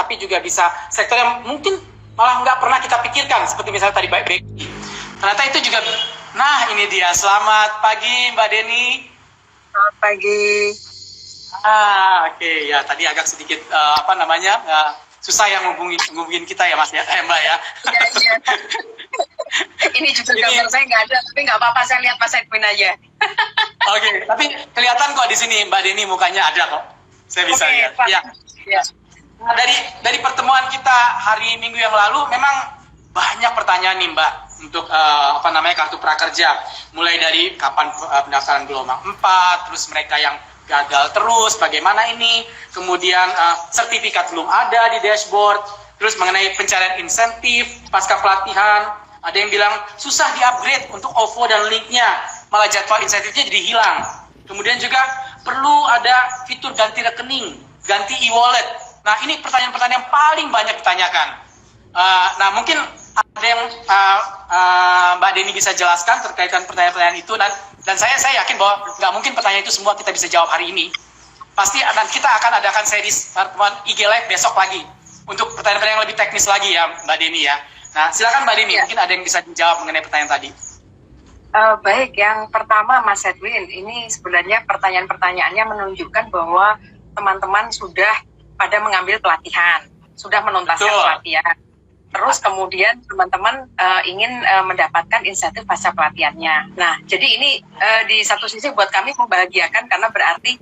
tapi juga bisa sektor yang mungkin malah nggak pernah kita pikirkan, seperti misalnya tadi Mbak Becky. Ternyata itu juga, nah ini dia, selamat pagi Mbak Deni. Selamat pagi. Oke, ya tadi agak sedikit susah yang ngubungin kita ya Mas ya, Mbak ya. Iya. Ini juga gambar saya nggak ada, tapi nggak apa-apa, saya lihat Mas Edwin aja. Oke, tapi kelihatan kok di sini Mbak Deni mukanya ada kok. Saya bisa lihat. Ya. Nah, dari pertemuan kita hari Minggu yang lalu memang banyak pertanyaan nih Mbak untuk kartu prakerja. Mulai dari kapan pendaftaran gelombang 4, terus mereka yang gagal terus bagaimana ini, kemudian sertifikat belum ada di dashboard, terus mengenai pencarian insentif pasca pelatihan. Ada yang bilang susah di-upgrade untuk OVO dan linknya, malah jadwal insentifnya jadi hilang. Kemudian juga perlu ada fitur ganti rekening, ganti e-wallet. Nah ini pertanyaan-pertanyaan yang paling banyak ditanyakan. Nah mungkin ada yang Mbak Deni bisa jelaskan terkait dengan pertanyaan-pertanyaan itu, dan saya yakin bahwa nggak mungkin pertanyaan itu semua kita bisa jawab hari ini. Pasti kita akan adakan series pertemuan IG Live besok lagi untuk pertanyaan-pertanyaan yang lebih teknis lagi ya Mbak Deni ya. Nah, silakan Mbak Dini, mungkin ada yang bisa dijawab mengenai pertanyaan tadi. Baik, yang pertama Mas Edwin, ini sebenarnya pertanyaan-pertanyaannya menunjukkan bahwa teman-teman sudah pada mengambil pelatihan, sudah menuntaskan pelatihan. Terus kemudian teman-teman ingin mendapatkan insentif pasca pelatihannya. Nah, jadi ini di satu sisi buat kami membahagiakan karena berarti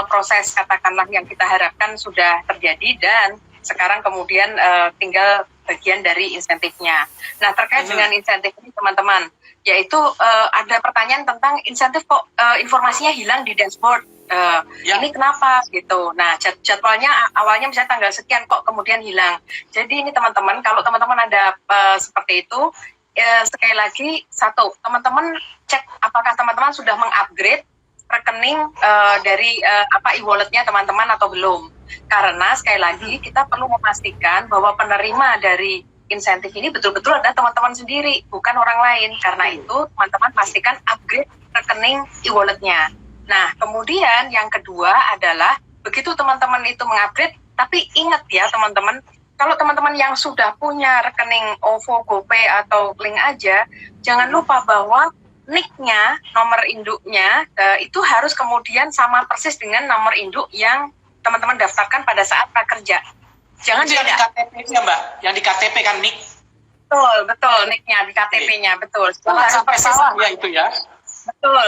proses katakanlah yang kita harapkan sudah terjadi dan sekarang kemudian tinggal bagian dari insentifnya. Nah, terkait dengan insentif ini teman-teman, yaitu ada pertanyaan tentang insentif kok informasinya hilang di dashboard. Ini kenapa gitu. Nah, jadwalnya awalnya misalnya tanggal sekian kok kemudian hilang. Jadi ini teman-teman, kalau teman-teman ada seperti itu, sekali lagi teman-teman cek apakah teman-teman sudah mengupgrade rekening dari e-walletnya teman-teman atau belum. Karena sekali lagi kita perlu memastikan bahwa penerima dari insentif ini betul-betul ada teman-teman sendiri, bukan orang lain. Karena itu teman-teman pastikan upgrade rekening e-walletnya. Nah, kemudian yang kedua adalah begitu teman-teman itu mengupgrade, tapi ingat ya teman-teman, kalau teman-teman yang sudah punya rekening OVO, GoPay atau Link aja, jangan lupa bahwa NIK-nya, nomor induknya, itu harus kemudian sama persis dengan nomor induk yang teman-teman daftarkan pada saat prakerja. Jangan beda. Yang di KTP-nya Mbak, yang di KTP kan NIK. Betul, NIK-nya di KTP-nya, betul. Jangan sampai salah ya itu ya.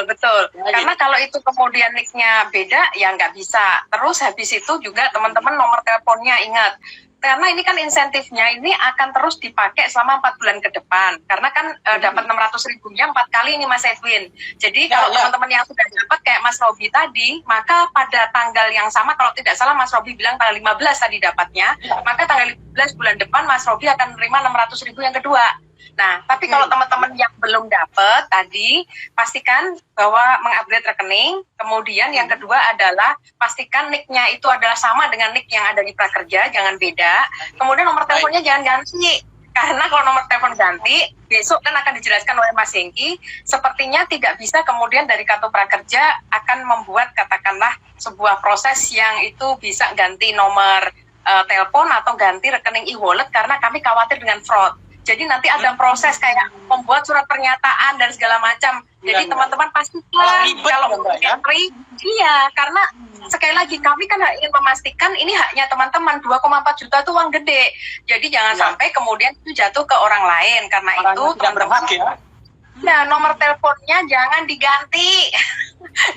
Betul. Karena kalau itu kemudian NIK-nya beda, ya nggak bisa. Terus habis itu juga teman-teman nomor teleponnya ingat. Karena ini kan insentifnya ini akan terus dipakai selama 4 bulan ke depan. Karena kan dapat 600.000-nya 4 kali ini Mas Edwin. Jadi kalau teman-teman yang sudah dapat kayak Mas Robi tadi, maka pada tanggal yang sama, kalau tidak salah Mas Robi bilang tanggal 15 tadi dapatnya, maka tanggal 15 bulan depan Mas Robi akan menerima 600.000 yang kedua. Nah, tapi kalau teman-teman yang belum dapat tadi, pastikan bahwa mengupgrade rekening. Kemudian yang kedua adalah pastikan NIK-nya itu adalah sama dengan NIK yang ada di prakerja, jangan beda. Kemudian nomor teleponnya jangan ganti. Karena kalau nomor telepon ganti, besok kan akan dijelaskan oleh Mas Hengki, sepertinya tidak bisa kemudian dari kartu prakerja akan membuat katakanlah sebuah proses yang itu bisa ganti nomor telepon atau ganti rekening e-wallet karena kami khawatir dengan fraud. Jadi nanti ada proses kayak membuat surat pernyataan dan segala macam. Jadi teman-teman pasti kalau entry, karena sekali lagi kami kan ingin memastikan ini haknya teman-teman. 2,4 juta itu uang gede. Jadi jangan sampai kemudian itu jatuh ke orang lain. Karena itu teman-teman nomor teleponnya jangan diganti,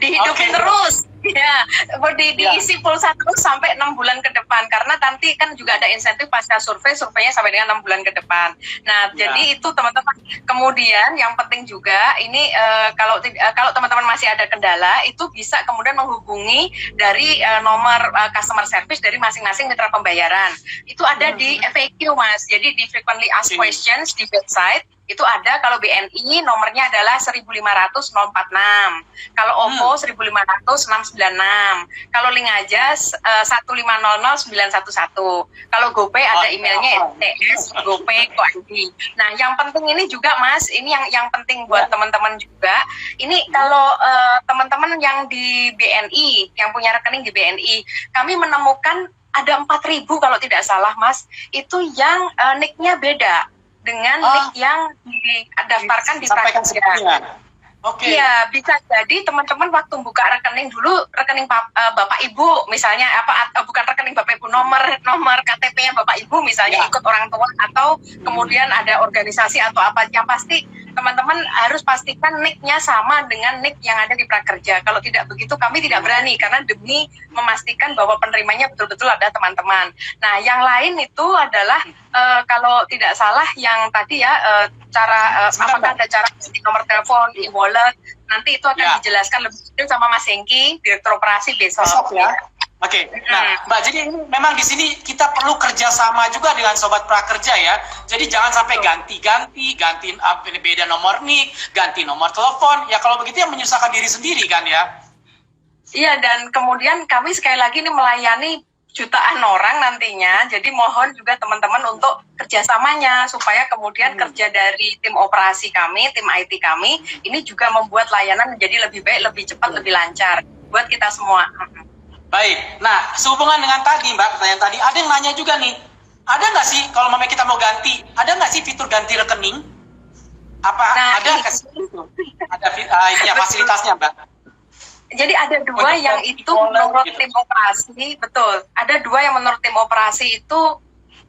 dihidupin terus. Diisi pulsa terus sampai 6 bulan ke depan karena nanti kan juga ada insentif pasca surveinya sampai dengan 6 bulan ke depan. Nah, jadi itu teman-teman. Kemudian yang penting juga ini kalau teman-teman masih ada kendala itu bisa kemudian menghubungi dari nomor customer service dari masing-masing mitra pembayaran. Itu ada di FAQ Mas. Jadi di frequently asked questions di website itu ada. Kalau BNI nomornya adalah 1500046. Kalau OVO 1500696. Kalau Link aja 1500911. Kalau GoPay ada emailnya ts@gopay.id. Nah, yang penting ini juga Mas, ini yang penting buat teman-teman juga. Ini kalau teman-teman yang di BNI, yang punya rekening di BNI, kami menemukan ada 4.000 kalau tidak salah Mas, itu yang nick-nya beda dengan nick yang didaftarkan di Prakerja. Oke. Iya, bisa jadi teman-teman waktu buka rekening dulu, rekening Bapak Ibu misalnya bukan rekening Bapak Ibu, nomor KTP-nya Bapak Ibu misalnya ikut orang tua atau kemudian ada organisasi atau apa, yang pasti teman-teman harus pastikan nick-nya sama dengan nick yang ada di Prakerja. Kalau tidak begitu kami tidak berani karena demi memastikan bahwa penerimanya betul-betul ada teman-teman. Nah, yang lain itu adalah kalau tidak salah yang tadi ya cara apakah ada cara ganti nomor telepon, e-wallet, nanti itu akan dijelaskan lebih detail sama Mas Hengki, Direktur Operasi besok ya. Oke. Nah, Mbak, jadi memang di sini kita perlu kerjasama juga dengan Sobat Prakerja ya. Jadi jangan sampai ganti beda nomor NIK, ganti nomor telepon. Ya kalau begitu yang menyusahkan diri sendiri kan ya. Iya, dan kemudian kami sekali lagi ini melayani jutaan orang nantinya, jadi mohon juga teman-teman untuk kerjasamanya supaya kemudian kerja dari tim operasi kami, tim IT kami, ini juga membuat layanan menjadi lebih baik, lebih cepat, lebih lancar buat kita semua. Baik, nah sehubungan dengan tadi Mbak, pertanyaan tadi, ada yang nanya juga nih, ada nggak sih kalau memang kita mau ganti, ada nggak sih fitur ganti rekening? Ada nggak sih itu? Ada fasilitasnya Mbak? Jadi ada dua yang itu menurut tim operasi, betul. Ada dua yang menurut tim operasi itu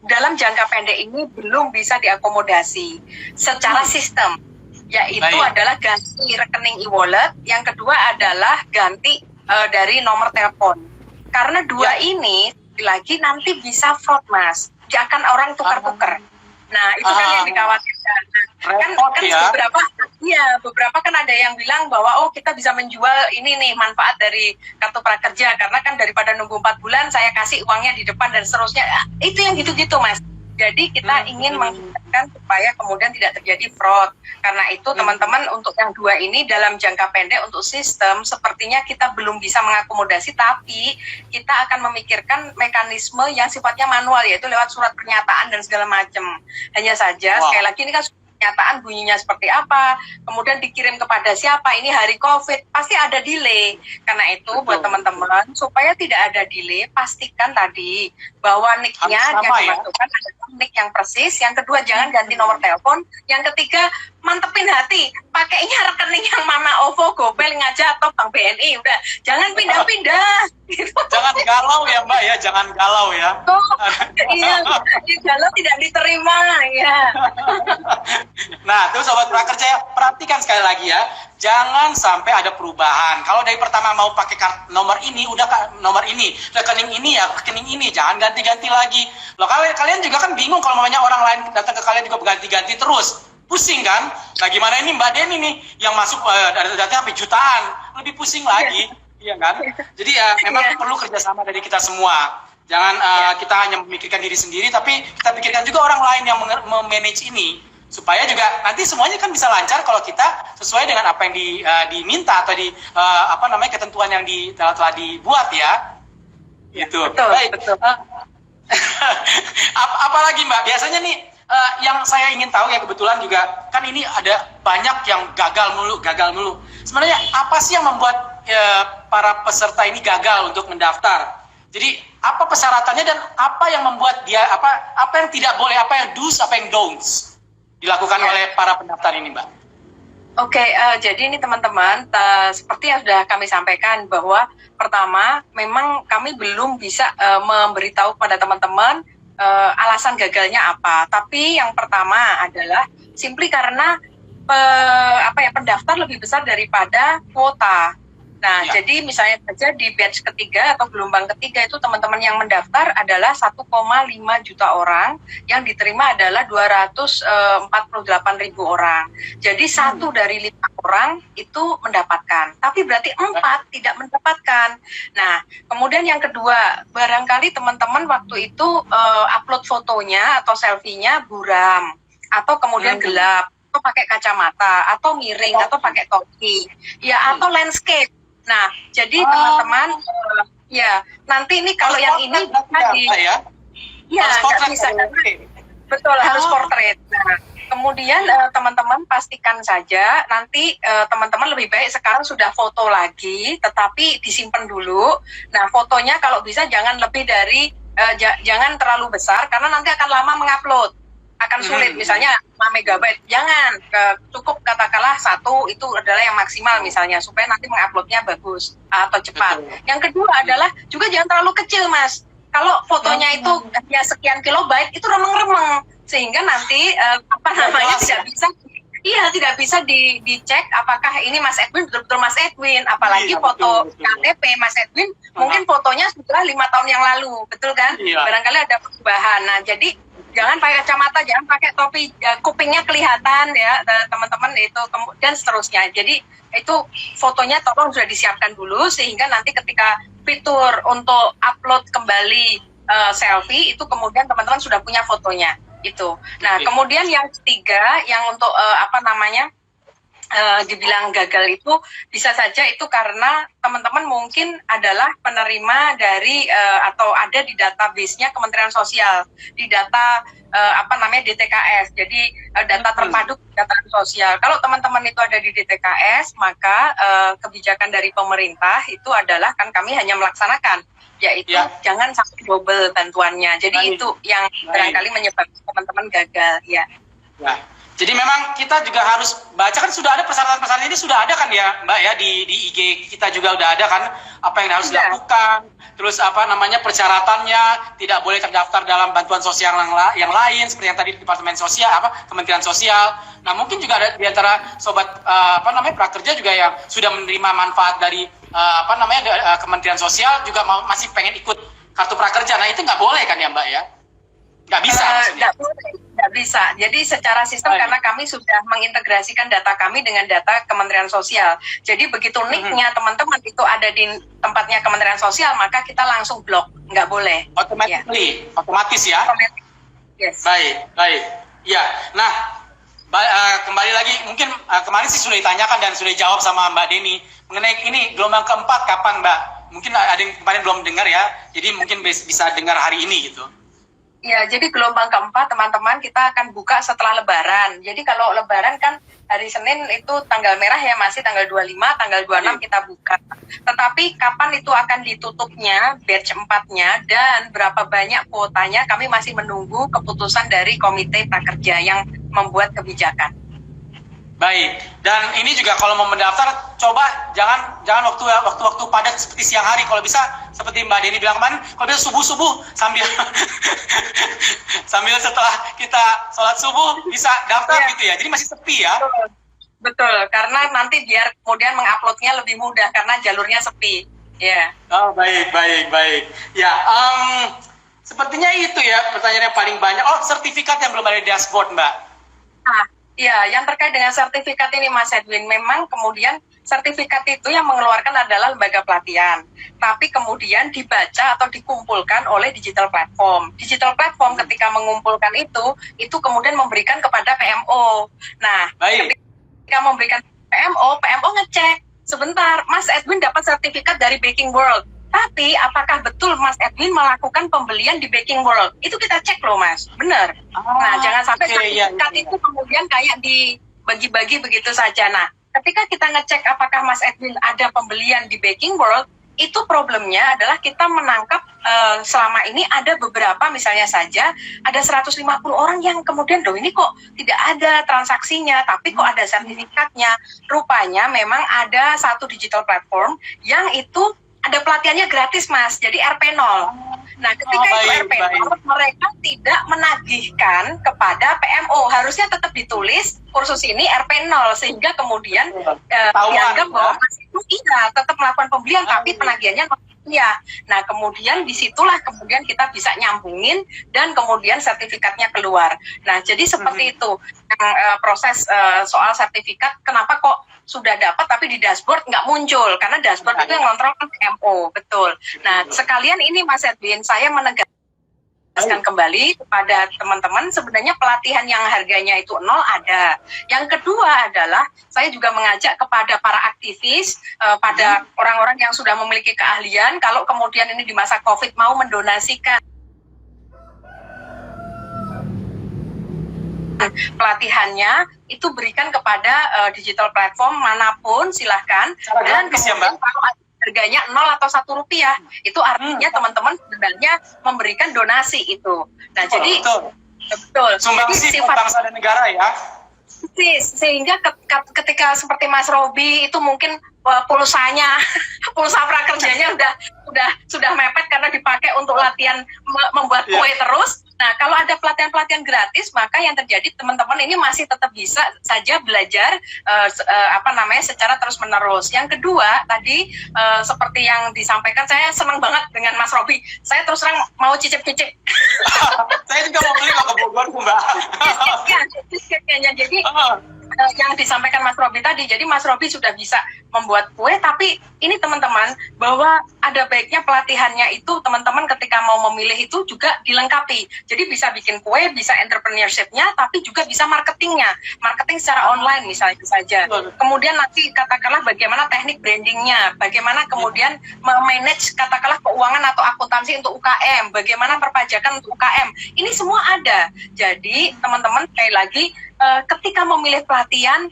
dalam jangka pendek ini belum bisa diakomodasi secara sistem. Yaitu adalah ganti rekening e-wallet, yang kedua adalah ganti dari nomor telepon. Karena dua ini lagi nanti bisa fraud Mas. Dia akan orang tukar-tukar. Nah, itu kan yang dikhawatirkan. Kan beberapa kan ada yang bilang bahwa kita bisa menjual ini nih manfaat dari kartu prakerja karena kan daripada nunggu 4 bulan saya kasih uangnya di depan dan seterusnya. Itu yang gitu-gitu Mas. Jadi kita ingin menghindarkan supaya kemudian tidak terjadi fraud. Karena itu teman-teman untuk yang dua ini dalam jangka pendek untuk sistem sepertinya kita belum bisa mengakomodasi, tapi kita akan memikirkan mekanisme yang sifatnya manual yaitu lewat surat pernyataan dan segala macam. Hanya saja sekali lagi ini kan pernyataan bunyinya seperti apa, kemudian dikirim kepada siapa, ini hari COVID, pasti ada delay. Karena itu buat teman-teman, supaya tidak ada delay, pastikan tadi bahwa nick-nya yang dimasukkan adalah nick yang persis, yang kedua jangan ganti nomor telepon, yang ketiga mantepin hati, pakainya rekening yang mana, OVO, GoPay, aja atau Bank BNI, udah jangan pindah-pindah. Jangan galau ya Mbak ya, jangan galau ya. Iya, galau tidak diterima ya. Nah, terus Sobat Prakerja ya, perhatikan sekali lagi ya, jangan sampai ada perubahan. Kalau dari pertama mau pakai nomor ini, udah nomor ini, rekening ini ya, rekening ini, jangan ganti-ganti lagi. Loh, kalian juga kan bingung kalau namanya orang lain datang ke kalian juga berganti-ganti terus. Pusing kan? Nah, gimana ini Mbak Deni nih, yang masuk data sampai jutaan, lebih pusing lagi. Iya kan? Jadi memang perlu kerjasama dari kita semua. Jangan kita hanya memikirkan diri sendiri, tapi kita pikirkan juga orang lain yang memanage ini. Supaya juga nanti semuanya kan bisa lancar kalau kita sesuai dengan apa yang diminta atau ketentuan yang telah dibuat ya. Itu. Betul, baik. Betul. Apalagi Mbak, biasanya nih yang saya ingin tahu ya, kebetulan juga kan ini ada banyak yang gagal mulu. Sebenarnya apa sih yang membuat para peserta ini gagal untuk mendaftar? Jadi apa persyaratannya dan apa yang membuat dia apa yang tidak boleh, apa yang do's, apa yang don'ts dilakukan oleh para pendaftar ini, Mbak? Oke, jadi ini teman-teman, seperti yang sudah kami sampaikan bahwa pertama, memang kami belum bisa memberitahu kepada teman-teman alasan gagalnya apa. Tapi yang pertama adalah simply karena pendaftar lebih besar daripada kuota. Nah, jadi misalnya saja di batch ketiga atau gelombang ketiga itu teman-teman yang mendaftar adalah 1,5 juta orang, yang diterima adalah 248.000 orang. Jadi 1 dari 5 orang itu mendapatkan, tapi berarti 4 tidak mendapatkan. Nah, kemudian yang kedua, barangkali teman-teman waktu itu upload fotonya atau selfie-nya buram, atau kemudian gelap, atau pakai kacamata, atau miring, atau pakai topi, ya atau landscape. Nah, jadi teman-teman, nanti ini kalau yang ini nggak bisa, betul harus portrait. Nah, kemudian teman-teman pastikan saja nanti teman-teman lebih baik sekarang sudah foto lagi, tetapi disimpan dulu. Nah, fotonya kalau bisa jangan lebih dari jangan terlalu besar karena nanti akan lama mengupload, akan sulit. Misalnya 5 megabyte, jangan, cukup katakanlah 1 itu adalah yang maksimal misalnya, supaya nanti menguploadnya bagus atau cepat. Yang kedua adalah juga jangan terlalu kecil, Mas. Kalau fotonya itu ya sekian kilobyte, itu remeng-remeng, sehingga nanti tidak bisa dicek apakah ini Mas Edwin betul-betul Mas Edwin. Apalagi foto KTP Mas Edwin mungkin fotonya sudah 5 tahun yang lalu, betul kan? Barangkali ada perubahan. Nah, jadi jangan pakai kacamata, jangan pakai topi, kupingnya kelihatan ya teman-teman, itu dan seterusnya. Jadi itu fotonya tolong sudah disiapkan dulu, sehingga nanti ketika fitur untuk upload kembali selfie itu kemudian teman-teman sudah punya fotonya itu. Nah, kemudian yang ketiga yang untuk dibilang gagal itu bisa saja itu karena teman-teman mungkin adalah penerima dari atau ada di database-nya Kementerian Sosial, di data DTKS. Jadi data terpadu kesejahteraan sosial. Kalau teman-teman itu ada di DTKS, maka kebijakan dari pemerintah itu adalah kan kami hanya melaksanakan, yaitu jangan sampai double bantuannya. Jadi itu yang barangkali menyebabkan teman-teman gagal ya. Jadi memang kita juga harus baca, kan sudah ada persyaratan-persyaratan ini sudah ada kan ya Mbak ya, di IG kita juga udah ada kan apa yang harus dilakukan, terus persyaratannya, tidak boleh terdaftar dalam bantuan sosial yang lain seperti yang tadi Departemen Sosial Kementerian Sosial. Nah, mungkin juga ada di antara sobat prakerja juga yang sudah menerima manfaat dari Kementerian Sosial juga masih pengen ikut kartu prakerja. Nah, itu nggak boleh kan ya Mbak ya? Nggak bisa maksudnya? Nggak bisa. Jadi secara sistem karena kami sudah mengintegrasikan data kami dengan data Kementerian Sosial. Jadi begitu nick-nya teman-teman itu ada di tempatnya Kementerian Sosial, maka kita langsung blok. Nggak boleh. Otomatis ya? Yes. Baik. Ya, nah kembali lagi, mungkin kemarin sih sudah ditanyakan dan sudah dijawab sama Mbak Deni mengenai ini gelombang keempat kapan Mbak? Mungkin ada yang kemarin belum dengar ya, jadi mungkin bisa dengar hari ini gitu. Ya, jadi gelombang keempat teman-teman kita akan buka setelah Lebaran. Jadi kalau Lebaran kan hari Senin itu tanggal merah ya, masih tanggal 25, tanggal 26 kita buka. Tetapi kapan itu akan ditutupnya, batch 4-nya, dan berapa banyak kuotanya, kami masih menunggu keputusan dari Komite Prakerja yang membuat kebijakan. Baik, dan ini juga kalau mau mendaftar, coba jangan waktu-waktu padat seperti siang hari. Kalau bisa seperti Mbak Deni bilang kemarin, kalau bisa subuh sambil setelah kita sholat subuh bisa daftar gitu ya. Jadi masih sepi ya. Betul, karena nanti biar kemudian menguploadnya lebih mudah karena jalurnya sepi. Ya. Oh, baik. Ya, sepertinya itu ya pertanyaan yang paling banyak. Oh, sertifikat yang belum ada di dashboard, Mbak. Ya, yang terkait dengan sertifikat ini Mas Edwin, memang kemudian sertifikat itu yang mengeluarkan adalah lembaga pelatihan. Tapi kemudian dibaca atau dikumpulkan oleh digital platform. Digital platform ketika mengumpulkan itu kemudian memberikan kepada PMO. Nah, ketika memberikan PMO ngecek, sebentar, Mas Edwin dapat sertifikat dari Baking World. Tapi apakah betul Mas Edwin melakukan pembelian di Baking World? Itu kita cek loh Mas, benar. Nah, jangan sampai sertifikat itu kemudian kayak dibagi-bagi begitu saja. Nah, ketika kita ngecek apakah Mas Edwin ada pembelian di Baking World, itu problemnya adalah kita menangkap selama ini ada beberapa, misalnya saja ada 150 orang yang kemudian ini kok tidak ada transaksinya, tapi kok ada sertifikatnya. Rupanya memang ada satu digital platform yang itu ada pelatihannya gratis Mas, jadi RP0. Nah, ketika itu RP0, mereka tidak menagihkan kepada PMO. Harusnya tetap ditulis kursus ini RP0, sehingga kemudian dianggap bahwa Mas itu tetap melakukan pembelian, tapi penagihannya ya. Nah, kemudian disitulah kemudian kita bisa nyambungin dan kemudian sertifikatnya keluar. Nah, jadi seperti itu proses soal sertifikat. Kenapa kok sudah dapat tapi di dashboard nggak muncul? Karena dashboard itu yang kontrol PMO, betul. Nah, sekalian ini Mas Edwin, saya menegaskan kembali kepada teman-teman, sebenarnya pelatihan yang harganya itu 0 ada. Yang kedua adalah saya juga mengajak kepada para aktivis, pada orang-orang yang sudah memiliki keahlian, kalau kemudian ini di masa COVID mau mendonasikan pelatihannya, itu berikan kepada digital platform manapun, silahkan. Dan kemudian harganya 0 atau 1 rupiah. Itu artinya teman-teman sebenarnya memberikan donasi itu. Nah, jadi betul. Sumbangsi buat bangsa dan negara ya. Sehingga ketika seperti Mas Robi itu mungkin pulsa prakerjanya sudah mepet karena dipakai untuk latihan membuat kue terus. Nah, kalau ada pelatihan-pelatihan gratis, maka yang terjadi teman-teman ini masih tetap bisa saja belajar secara terus-menerus. Yang kedua, tadi seperti yang disampaikan, saya senang banget dengan Mas Robi. Saya terus terang mau cicip-cicip. Saya juga mau beli ke Bogor, Mbak. Cheesecake-nya. Jadi yang disampaikan Mas Robi tadi, jadi Mas Robi sudah bisa membuat kue, tapi ini teman-teman, bahwa ada baiknya pelatihannya itu teman-teman ketika mau memilih itu juga dilengkapi. Jadi bisa bikin kue, bisa entrepreneurship-nya, tapi juga bisa marketing secara online misalnya saja. Kemudian nanti katakanlah bagaimana teknik brandingnya, bagaimana kemudian memanage katakanlah keuangan atau akuntansi untuk UKM, bagaimana perpajakan untuk UKM. Ini semua ada. Jadi teman-teman sekali lagi, ketika memilih pelatihan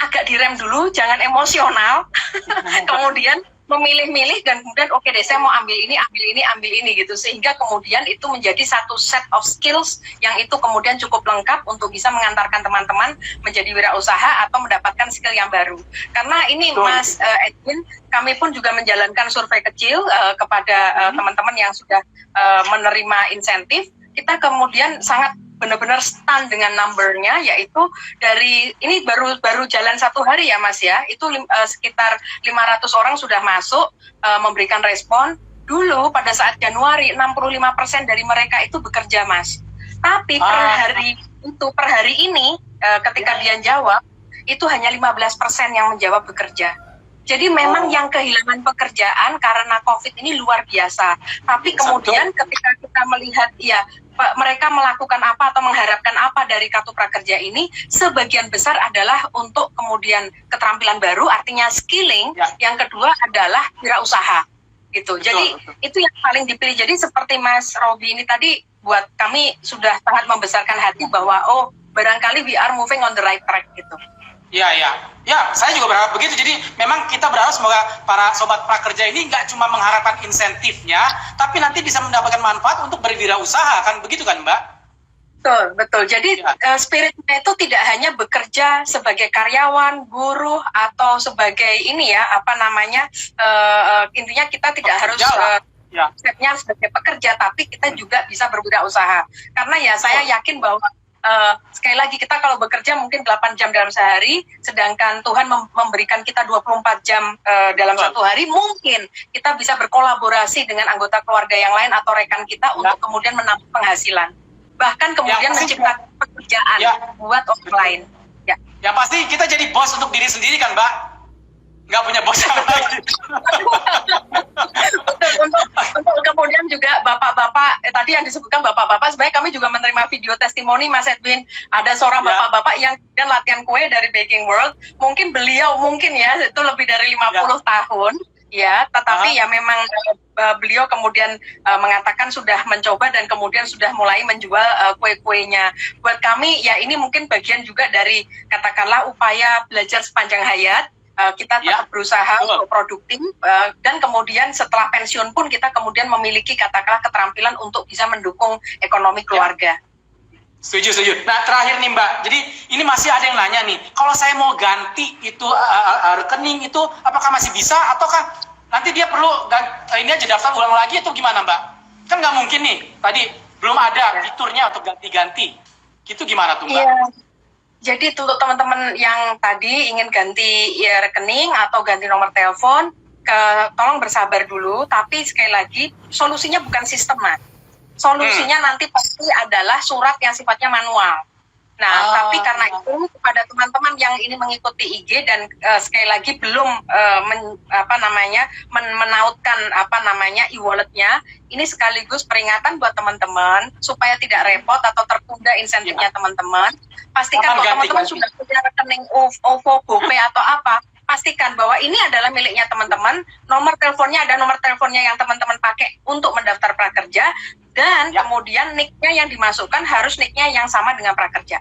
agak direm dulu, jangan emosional. Kemudian memilih-milih dan kemudian oke deh, saya mau ambil ini gitu, sehingga kemudian itu menjadi satu set of skills yang itu kemudian cukup lengkap untuk bisa mengantarkan teman-teman menjadi wirausaha atau mendapatkan skill yang baru. Karena ini Mas Edwin, kami pun juga menjalankan survei kecil kepada teman-teman yang sudah menerima insentif. Kita kemudian sangat benar-benar stand dengan numbernya, yaitu dari ini baru jalan 1 hari ya Mas ya, itu sekitar 500 orang sudah masuk memberikan respon. Dulu pada saat Januari 65% dari mereka itu bekerja Mas, tapi per hari ini ketika dia jawab itu hanya 15% yang menjawab bekerja. Jadi memang yang kehilangan pekerjaan karena COVID ini luar biasa. Tapi kemudian ketika kita melihat mereka melakukan apa atau mengharapkan apa dari Kartu Prakerja ini, sebagian besar adalah untuk kemudian keterampilan baru, artinya skilling. Yang kedua adalah wirausaha gitu. Jadi itu yang paling dipilih. Jadi seperti Mas Robi ini tadi, buat kami sudah sangat membesarkan hati bahwa barangkali we are moving on the right track gitu. Ya, saya juga berharap begitu. Jadi memang kita berharap semoga para sobat prakerja ini nggak cuma mengharapkan insentifnya, tapi nanti bisa mendapatkan manfaat untuk berwirausaha, kan begitu kan Mbak? Betul. Jadi spiritnya itu tidak hanya bekerja sebagai karyawan, buruh atau sebagai intinya kita tidak harus stepnya sebagai pekerja, tapi kita juga bisa berwirausaha. Karena saya yakin bahwa sekali lagi kita kalau bekerja mungkin 8 jam dalam sehari, sedangkan Tuhan memberikan kita 24 jam dalam satu hari, mungkin kita bisa berkolaborasi dengan anggota keluarga yang lain atau rekan kita untuk kemudian menambah penghasilan, bahkan kemudian menciptakan pekerjaan buat orang lain. Yang pasti kita jadi bos untuk diri sendiri kan Mbak? Nggak punya bos yang lain. Untuk kemudian juga bapak-bapak, tadi yang disebutkan bapak-bapak, sebenarnya kami juga menerima video testimoni Mas Edwin, ada seorang bapak-bapak yang kemudian latihan kue dari Baking World, mungkin beliau itu lebih dari 50 tahun, tetapi memang beliau kemudian mengatakan sudah mencoba dan kemudian sudah mulai menjual kue-kuenya. Buat kami ini mungkin bagian juga dari katakanlah upaya belajar sepanjang hayat. Kita tetap berusaha untuk produktif dan kemudian setelah pensiun pun kita kemudian memiliki katakanlah keterampilan untuk bisa mendukung ekonomi keluarga. Setuju. Nah terakhir nih Mbak, jadi ini masih ada yang nanya nih, kalau saya mau ganti itu rekening itu apakah masih bisa ataukah nanti dia perlu ini aja daftar ulang lagi atau gimana Mbak? Kan nggak mungkin nih, tadi belum ada fiturnya untuk ganti-ganti, gitu gimana tuh Mbak? Jadi untuk teman-teman yang tadi ingin ganti rekening atau ganti nomor telepon, tolong bersabar dulu. Tapi sekali lagi, solusinya bukan sistem, Mas. Solusinya nanti pasti adalah surat yang sifatnya manual. Nah, tapi karena itu kepada teman-teman yang ini mengikuti IG dan sekali lagi belum menautkan e-walletnya, ini sekaligus peringatan buat teman-teman supaya tidak repot atau tertunda insentifnya teman-teman. Pastikan kalau teman-teman sudah punya rekening OVO, GoPay atau apa, pastikan bahwa ini adalah miliknya teman-teman. Nomor teleponnya ada nomor teleponnya yang teman-teman pakai untuk mendaftar prakerja, dan kemudian nick-nya yang dimasukkan harus nick-nya yang sama dengan prakerja.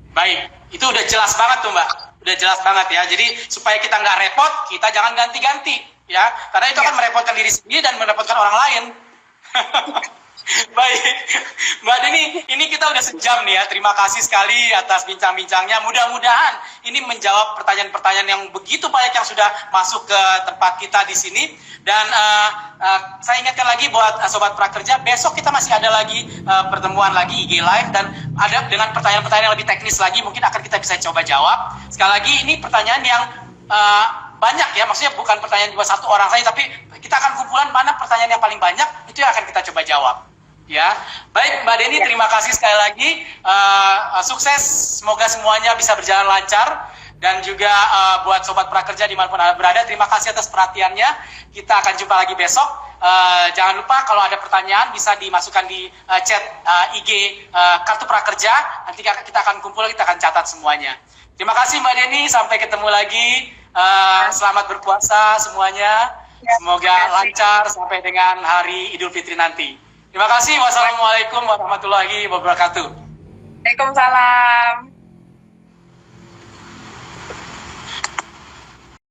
Baik, itu udah jelas banget tuh Mbak, udah jelas banget ya. Jadi supaya kita nggak repot, kita jangan ganti-ganti. ya, karena itu akan merepotkan diri sendiri dan merepotkan orang lain. Baik, Mbak Deni, ini kita udah sejam nih ya. Terima kasih sekali atas bincang-bincangnya. Mudah-mudahan ini menjawab pertanyaan-pertanyaan yang begitu banyak yang sudah masuk ke tempat kita di sini. Dan saya ingatkan lagi buat Sobat Prakerja, besok kita masih ada lagi pertemuan lagi IG Live, dan ada dengan pertanyaan-pertanyaan yang lebih teknis lagi, mungkin akan kita bisa coba jawab. Sekali lagi, ini pertanyaan yang banyak ya, maksudnya bukan pertanyaan cuma satu orang saja, tapi kita akan kumpulan mana pertanyaan yang paling banyak, itu yang akan kita coba jawab. Ya, baik Mbak Deni, terima kasih sekali lagi. Sukses, semoga semuanya bisa berjalan lancar. Dan juga buat Sobat Prakerja dimanapun Anda berada, terima kasih atas perhatiannya. Kita akan jumpa lagi besok. Jangan lupa kalau ada pertanyaan bisa dimasukkan di chat IG Kartu Prakerja. Nanti kita akan kumpul, kita akan catat semuanya. Terima kasih Mbak Deni, sampai ketemu lagi. Selamat berpuasa semuanya. Semoga lancar sampai dengan hari Idul Fitri nanti. Terima kasih. Wassalamualaikum warahmatullahi wabarakatuh. Waalaikumsalam.